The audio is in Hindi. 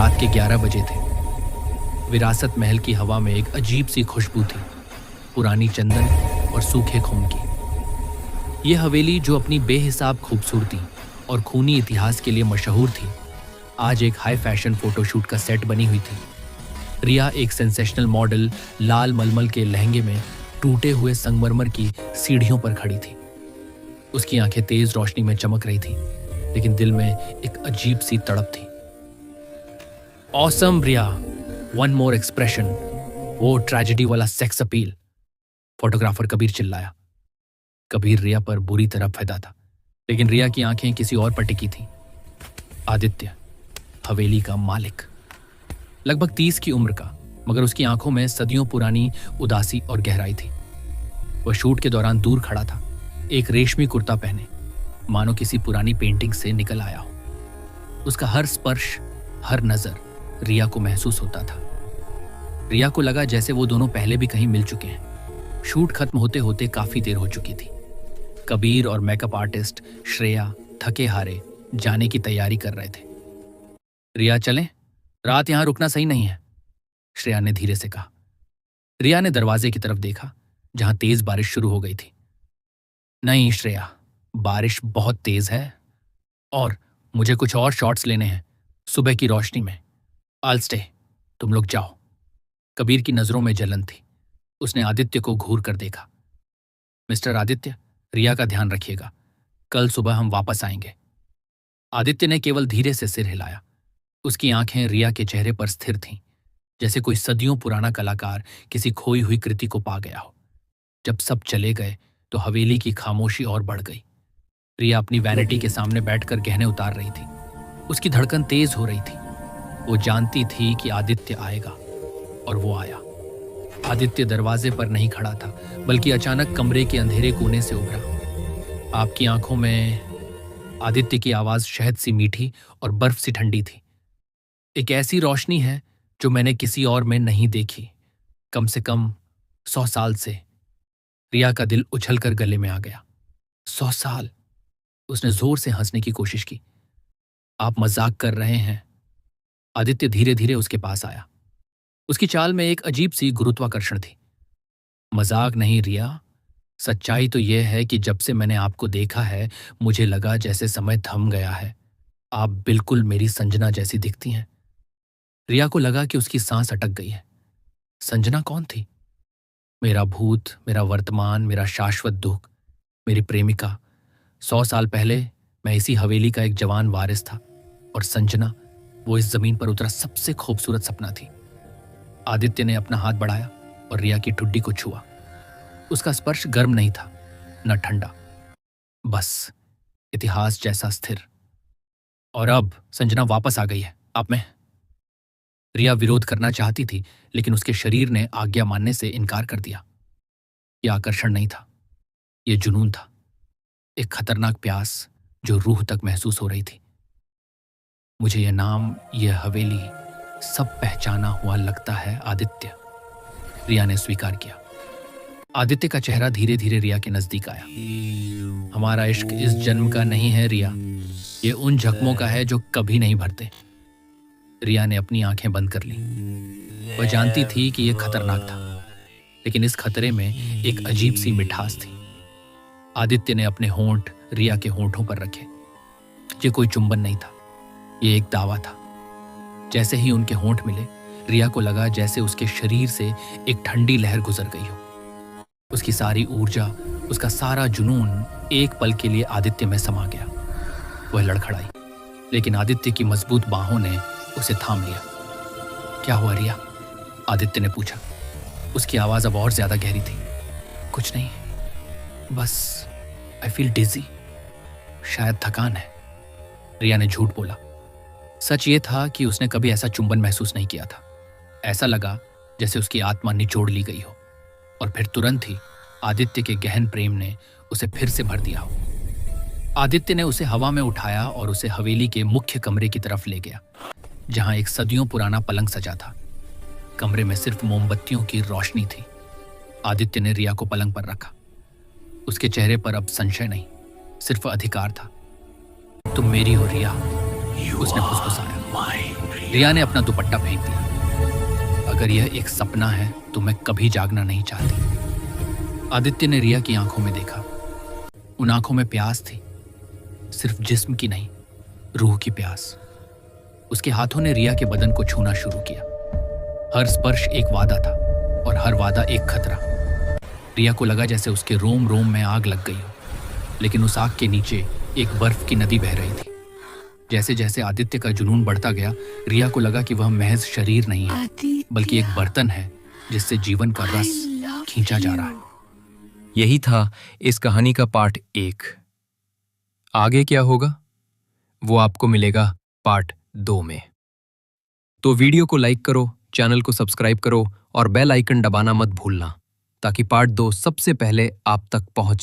रात के 11 बजे थे। विरासत महल की हवा में एक अजीब सी खुशबू थी, पुरानी चंदन और सूखे खून की। यह हवेली जो अपनी बेहिसाब खूबसूरती और खूनी इतिहास के लिए मशहूर थी, आज एक हाई फैशन फोटोशूट का सेट बनी हुई थी। रिया एक सेंसेशनल मॉडल लाल मलमल के लहंगे में टूटे हुए संगमरमर की सीढ़ियों पर खड़ी थी। उसकी आंखें तेज रोशनी में चमक रही थी, लेकिन दिल में एक अजीब सी तड़प थी। ऑसम रिया, वन मोर एक्सप्रेशन, वो ट्रेजेडी वाला सेक्स अपील, फोटोग्राफर कबीर चिल्लाया। कबीर रिया पर बुरी तरह फिदा था, लेकिन रिया की आंखें किसी और पर टिकी थीं। आदित्य, हवेली का मालिक, लगभग 30 की उम्र का, मगर उसकी आंखों में सदियों पुरानी उदासी और गहराई थी। वह शूट के दौरान दूर खड़ा था, एक रेशमी कुर्ता पहने, मानो किसी पुरानी पेंटिंग से निकल आया हो। उसका हर स्पर्श, हर नजर रिया को महसूस होता था। रिया को लगा जैसे वो दोनों पहले भी कहीं मिल चुके हैं। शूट खत्म होते होते काफी देर हो चुकी थी। कबीर और मेकअप आर्टिस्ट श्रेया थके हारे जाने की तैयारी कर रहे थे। रिया चलें, रात यहां रुकना सही नहीं है, श्रेया ने धीरे से कहा। रिया ने दरवाजे की तरफ देखा, जहां तेज बारिश शुरू हो गई थी। नहीं श्रेया, बारिश बहुत तेज है और मुझे कुछ और शॉट्स लेने हैं सुबह की रोशनी में। I'll stay, तुम लोग जाओ। कबीर की नजरों में जलन थी। उसने आदित्य को घूर कर देखा। मिस्टर आदित्य, रिया का ध्यान रखिएगा, कल सुबह हम वापस आएंगे। आदित्य ने केवल धीरे से सिर हिलाया। उसकी आंखें रिया के चेहरे पर स्थिर थीं, जैसे कोई सदियों पुराना कलाकार किसी खोई हुई कृति को पा गया हो। जब सब चले गए तो हवेली की खामोशी और बढ़ गई। रिया अपनी वैनिटी के सामने बैठकर गहने उतार रही थी। उसकी धड़कन तेज हो रही थी। वो जानती थी कि आदित्य आएगा, और वो आया। आदित्य दरवाजे पर नहीं खड़ा था, बल्कि अचानक कमरे के अंधेरे कोने से उभरा। आपकी आंखों में, आदित्य की आवाज शहद सी मीठी और बर्फ सी ठंडी थी। एक ऐसी रोशनी है जो मैंने किसी और में नहीं देखी, कम से कम 100 साल से। रिया का दिल उछलकर गले में आ गया। 100 साल? उसने जोर से हंसने की कोशिश की। आप मजाक कर रहे हैं? आदित्य धीरे धीरे उसके पास आया। उसकी चाल में एक अजीब सी गुरुत्वाकर्षण थी। मजाक नहीं रिया, सच्चाई तो यह है कि जब से मैंने आपको देखा है, मुझे लगा जैसे समय थम गया है। आप बिल्कुल मेरी संजना जैसी दिखती हैं। रिया को लगा कि उसकी सांस अटक गई है। संजना कौन थी? मेरा भूत, मेरा वर्तमान, मेरा शाश्वत दुख, मेरी प्रेमिका। 100 साल पहले मैं इसी हवेली का एक जवान वारिस था, और संजना वो इस जमीन पर उतरा सबसे खूबसूरत सपना थी। आदित्य ने अपना हाथ बढ़ाया और रिया की ठुड्डी को छुआ। उसका स्पर्श गर्म नहीं था, न ठंडा, बस इतिहास जैसा स्थिर। और अब संजना वापस आ गई है आप में। रिया विरोध करना चाहती थी, लेकिन उसके शरीर ने आज्ञा मानने से इनकार कर दिया। यह आकर्षण नहीं था, यह जुनून था, एक खतरनाक प्यास जो रूह तक महसूस हो रही थी। मुझे यह नाम, यह हवेली सब पहचाना हुआ लगता है आदित्य, रिया ने स्वीकार किया। आदित्य का चेहरा धीरे धीरे रिया के नजदीक आया। हमारा इश्क इस जन्म का नहीं है रिया, ये उन जख्मों का है जो कभी नहीं भरते। रिया ने अपनी आंखें बंद कर ली। वह जानती थी कि यह खतरनाक था, लेकिन इस खतरे में एक अजीब सी मिठास थी। आदित्य ने अपने होंठ रिया के होंठों पर रखे। ये कोई चुंबन नहीं था, ये एक दावा था। जैसे ही उनके होंठ मिले, रिया को लगा जैसे उसके शरीर से एक ठंडी लहर गुजर गई हो। उसकी सारी ऊर्जा, उसका सारा जुनून एक पल के लिए आदित्य में समा गया। वह लड़खड़ाई, लेकिन आदित्य की मजबूत बाहों ने उसे थाम लिया। क्या हुआ रिया? आदित्य ने पूछा। उसकी आवाज अब और ज्यादा गहरी थी। कुछ नहीं, बस आई फील डिजी, शायद थकान है। रिया ने झूठ बोला। सच ये था कि उसने कभी ऐसा चुंबन महसूस नहीं किया था। ऐसा लगा जैसे उसकी आत्मा निचोड़ ली गई हो, और फिर तुरंत ही आदित्य के गहन प्रेम ने उसे फिर से भर दिया हो। आदित्य ने उसे हवा में उठाया और उसे हवेली के मुख्य कमरे की तरफ ले गया, जहां एक सदियों पुराना पलंग सजा था। कमरे में सिर्फ मोमबत्तियों की रोशनी थी। आदित्य ने रिया को पलंग पर रखा। उसके चेहरे पर अब संशय नहीं, सिर्फ अधिकार था। तुम मेरी हो रिया, उसने फुसफुसाया। रिया ने अपना दुपट्टा फेंक दिया। अगर यह एक सपना है तो मैं कभी जागना नहीं चाहती। आदित्य ने रिया की आंखों में देखा। उन आंखों में प्यास थी, सिर्फ जिस्म की नहीं, रूह की प्यास। उसके हाथों ने रिया के बदन को छूना शुरू किया। हर स्पर्श एक वादा था और हर वादा एक खतरा। रिया को लगा जैसे उसके रोम रोम में आग लग गई हो, लेकिन उस आग के नीचे एक बर्फ की नदी बह रही थी। जैसे जैसे आदित्य का जुनून बढ़ता गया, रिया को लगा कि वह महज शरीर नहीं है, बल्कि एक बर्तन है जिससे जीवन का रस खींचा जा रहा है। यही था इस कहानी का पार्ट 1। आगे क्या होगा वो आपको मिलेगा पार्ट 2 में। तो वीडियो को लाइक करो, चैनल को सब्सक्राइब करो और बेल आइकन दबाना मत भूलना, ताकि पार्ट 2 सबसे पहले आप तक पहुंच